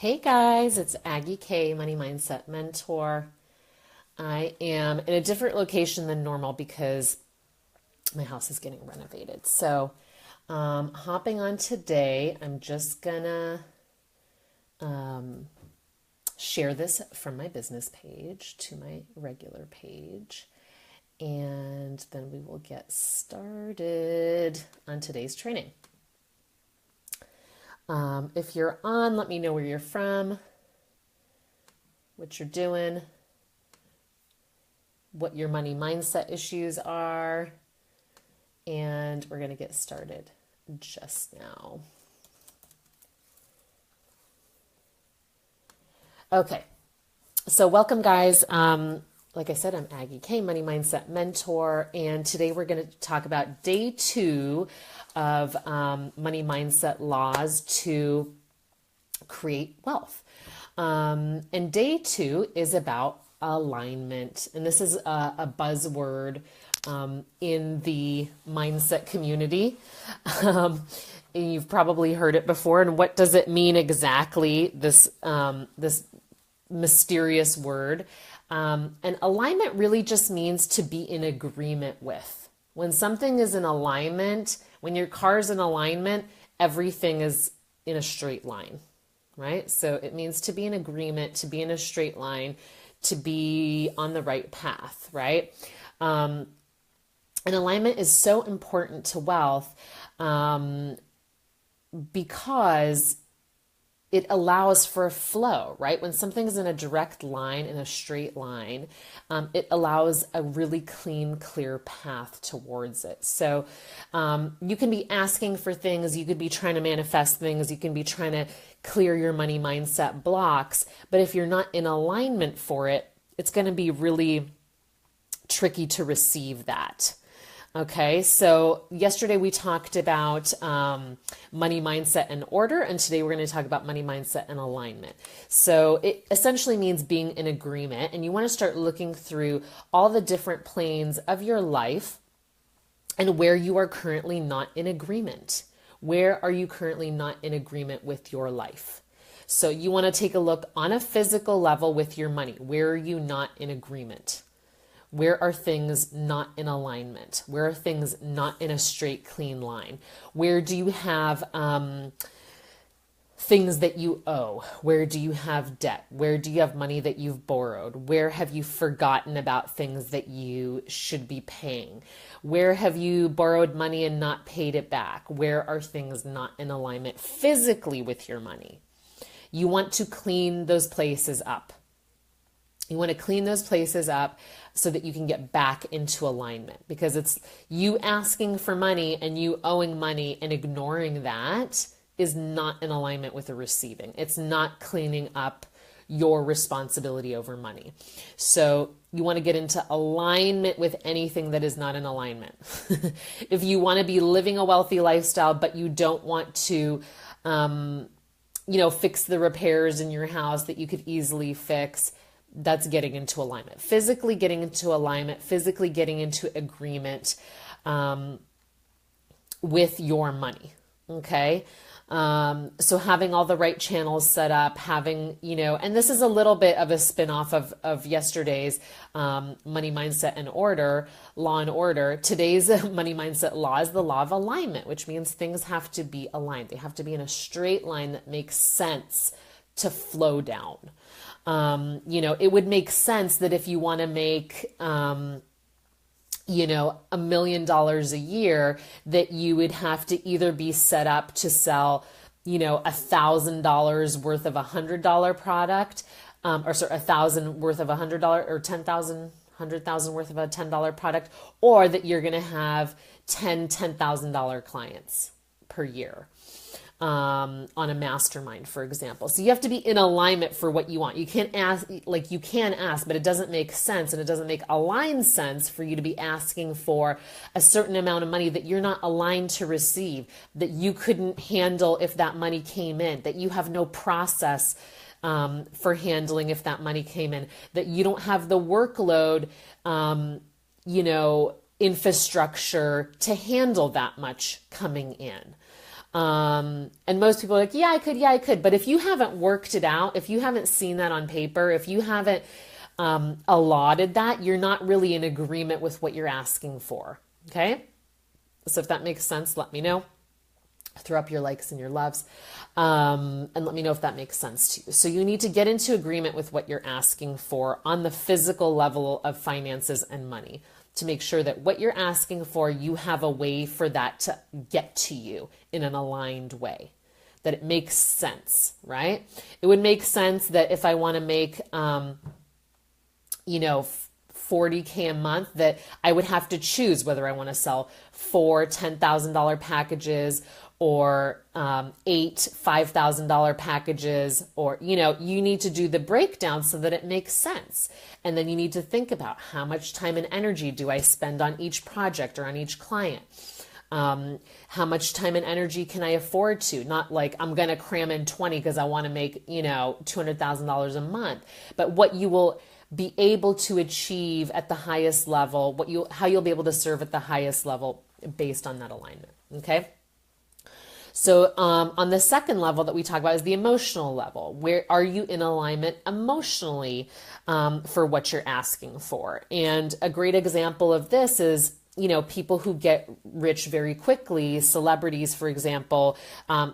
Hey guys, it's Aggie K, Money Mindset Mentor. I am in a different location than normal because my house is getting renovated. So, hopping on today, I'm just gonna share this from my business page to my regular page, and then we will get started on today's training. If you're on, let me know where you're from, what you're doing, what your money mindset issues are, and we're going to get started just now. Okay, so welcome guys. Like I said, I'm Aggie K, Money Mindset Mentor, and today we're going to talk about day 2 of money mindset laws to create wealth. And day 2 is about alignment, and this is a buzzword in the mindset community. You've probably heard it before. And what does it mean exactly? This mysterious word. And alignment really just means to be in agreement with. When something is in alignment, when your car's in alignment, everything is in a straight line, right? So it means to be in agreement, to be in a straight line, to be on the right path, right? And alignment is so important to wealth because it allows for a flow, right? When something's in a direct line, in a straight line, it allows a really clean, clear path towards it. So you can be asking for things, you could be trying to manifest things, you can be trying to clear your money mindset blocks, but if you're not in alignment for it, it's going to be really tricky to receive that. Okay, so yesterday we talked about money mindset and order, and today we're going to talk about money mindset and alignment. So it essentially means being in agreement, and you want to start looking through all the different planes of your life and where you are currently not in agreement. Where are you currently not in agreement with your life? So you want to take a look on a physical level with your money. Where are you not in agreement? Where are things not in alignment? Where are things not in a straight, clean line? Where do you have things that you owe? Where do you have debt? Where do you have money that you've borrowed? Where have you forgotten about things that you should be paying? Where have you borrowed money and not paid it back? Where are things not in alignment physically with your money? You want to clean those places up. You want to clean those places up so that you can get back into alignment, because it's you asking for money and you owing money and ignoring that is not in alignment with the receiving. It's not cleaning up your responsibility over money. So you want to get into alignment with anything that is not in alignment. If you want to be living a wealthy lifestyle, but you don't want to, fix the repairs in your house that you could easily fix, that's getting into alignment. Physically getting into alignment, physically getting into agreement with your money, okay? So having all the right channels set up, having, and this is a little bit of a spin-off of yesterday's money mindset and order, law and order. Today's money mindset law is the law of alignment, which means things have to be aligned. They have to be in a straight line that makes sense to flow down. It would make sense that if you want to make, $1 million a year, that you would have to either be set up to sell, $1,000 worth of $100 product, $1,000 worth of $100 or $100,000 worth of a $10 product, or that you're going to have $10,000 clients per year. On a mastermind, for example. So you have to be in alignment for what you want. You can't ask, you can ask, but it doesn't make sense, and it doesn't make aligned sense for you to be asking for a certain amount of money that you're not aligned to receive, that you couldn't handle if that money came in, that you have no process for handling if that money came in, that you don't have the workload, infrastructure to handle that much coming in. And most people are like, yeah, I could. But if you haven't worked it out, if you haven't seen that on paper, if you haven't allotted that, you're not really in agreement with what you're asking for. Okay? So if that makes sense, let me know. Throw up your likes and your loves, and let me know if that makes sense to you. So you need to get into agreement with what you're asking for on the physical level of finances and money to make sure that what you're asking for, you have a way for that to get to you in an aligned way, that it makes sense, right? It would make sense that if I want to make, 40K a month, that I would have to choose whether I want to sell 4 $10,000 packages or 8 $5,000 packages, or, you need to do the breakdown so that it makes sense. And then you need to think about how much time and energy do I spend on each project or on each client? How much time and energy can I afford to? Not like I'm going to cram in 20 because I want to make, $200,000 a month, but what you will be able to achieve at the highest level, how you'll be able to serve at the highest level based on that alignment. Okay. So on the second level that we talk about is the emotional level. Where are you in alignment emotionally for what you're asking for? And a great example of this is, people who get rich very quickly, celebrities, for example,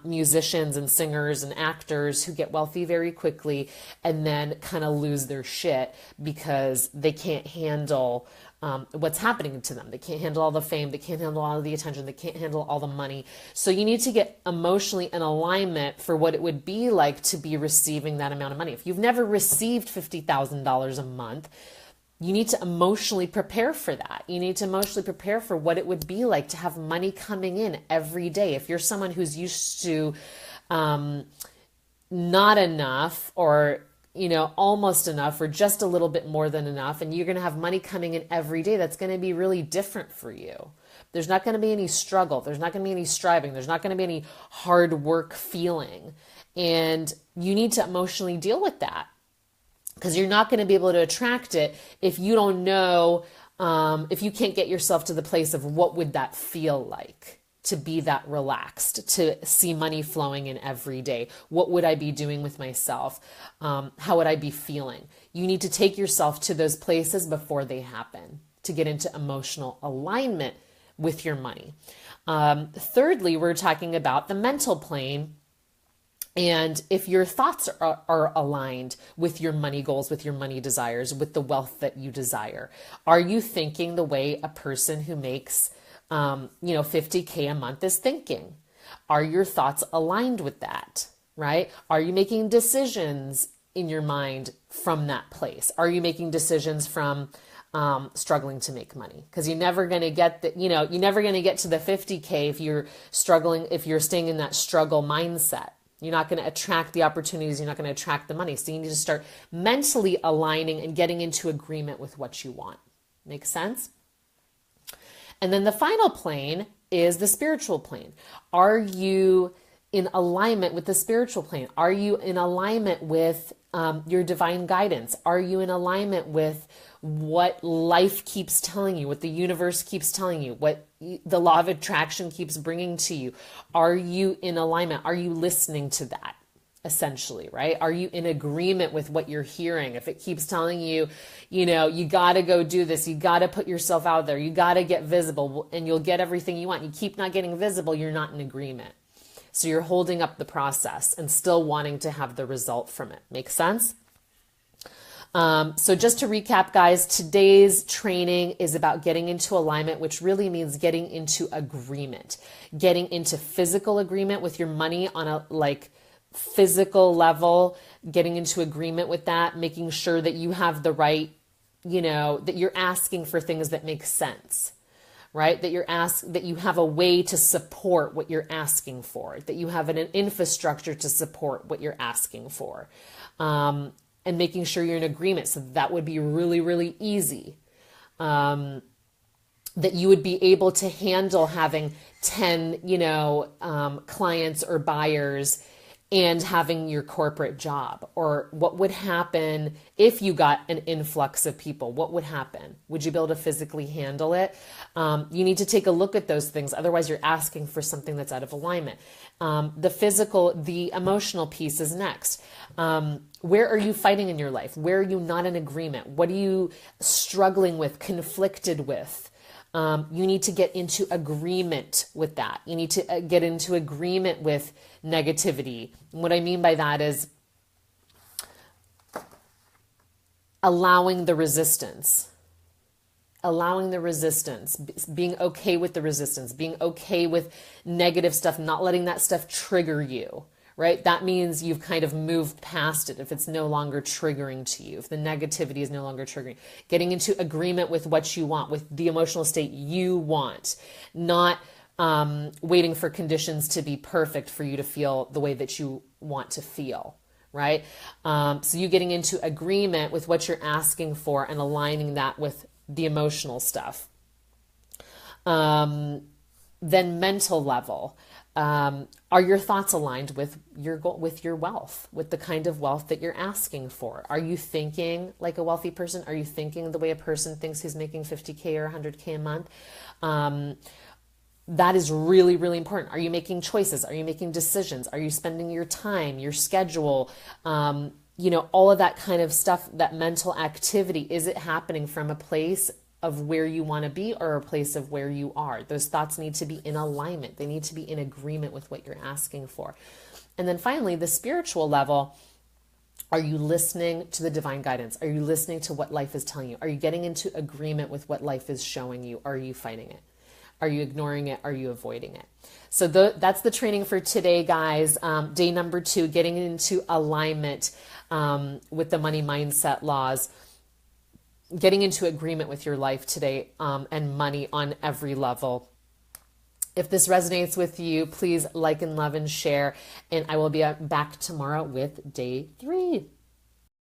musicians and singers and actors who get wealthy very quickly and then kind of lose their shit because they can't handle what's happening to them. They can't handle all the fame. They can't handle all of the attention. They can't handle all the money. So you need to get emotionally in alignment for what it would be like to be receiving that amount of money. If you've never received $50,000 a month, you need to emotionally prepare for that. You need to emotionally prepare for what it would be like to have money coming in every day. If you're someone who's used to not enough, or almost enough, or just a little bit more than enough, and you're going to have money coming in every day, that's going to be really different for you. There's not going to be any struggle. There's not going to be any striving. There's not going to be any hard work feeling. And you need to emotionally deal with that, because you're not going to be able to attract it if you don't know, if you can't get yourself to the place of what would that feel like to be that relaxed, to see money flowing in every day. What would I be doing with myself? How would I be feeling? You need to take yourself to those places before they happen to get into emotional alignment with your money. Thirdly, we're talking about the mental plane. And if your thoughts are aligned with your money goals, with your money desires, with the wealth that you desire, are you thinking the way a person who makes 50K a month is thinking? Are your thoughts aligned with that, right? Are you making decisions in your mind from that place? Are you making decisions from struggling to make money? Because you're never going to get you're never going to get to the 50K if you're struggling, if you're staying in that struggle mindset. You're not going to attract the opportunities. You're not going to attract the money. So you need to start mentally aligning and getting into agreement with what you want. Make sense? And then the final plane is the spiritual plane. Are you in alignment with the spiritual plane? Are you in alignment with your divine guidance? Are you in alignment with what life keeps telling you, what the universe keeps telling you, what the law of attraction keeps bringing to you? Are you in alignment? Are you listening to that? Essentially, right? Are you in agreement with what you're hearing? If it keeps telling you, you got to go do this, you got to put yourself out there, you got to get visible, and you'll get everything you want. You keep not getting visible, you're not in agreement. So you're holding up the process and still wanting to have the result from it. Make sense? So just to recap, guys, today's training is about getting into alignment, which really means getting into agreement, getting into physical agreement with your money on a physical level, getting into agreement with that, making sure that you have the right, that you're asking for things that make sense, right? That you have a way to support what you're asking for, that you have an infrastructure to support what you're asking for. And making sure you're in agreement. So that would be really, really easy. That you would be able to handle having 10, clients or buyers and having your corporate job? Or what would happen if you got an influx of people? What would happen? Would you be able to physically handle it? You need to take a look at those things. Otherwise, you're asking for something that's out of alignment. The physical, the emotional piece is next. Where are you fighting in your life? Where are you not in agreement? What are you struggling with, conflicted with? You need to get into agreement with that. You need to get into agreement with negativity. And what I mean by that is allowing the resistance, being okay with the resistance, being okay with negative stuff, not letting that stuff trigger you, right? That means you've kind of moved past it if it's no longer triggering to you, if the negativity is no longer triggering. Getting into agreement with what you want, with the emotional state you want, not waiting for conditions to be perfect for you to feel the way that you want to feel, right? So you getting into agreement with what you're asking for and aligning that with the emotional stuff. Then mental level. Are your thoughts aligned with your goal, with your wealth, with the kind of wealth that you're asking for? Are you thinking like a wealthy person? Are you thinking the way a person thinks who's making 50K or 100K a month? That is really, really important. Are you making choices? Are you making decisions? Are you spending your time, your schedule, all of that kind of stuff, that mental activity? Is it happening from a place of where you want to be or a place of where you are? Those thoughts need to be in alignment. They need to be in agreement with what you're asking for. And then finally, the spiritual level. Are you listening to the divine guidance? Are you listening to what life is telling you? Are you getting into agreement with what life is showing you? Are you fighting it? Are you ignoring it? Are you avoiding it? So that's the training for today, guys. Day number 2, getting into alignment with the money mindset laws, getting into agreement with your life today and money on every level. If this resonates with you, please like and love and share. And I will be back tomorrow with day 3.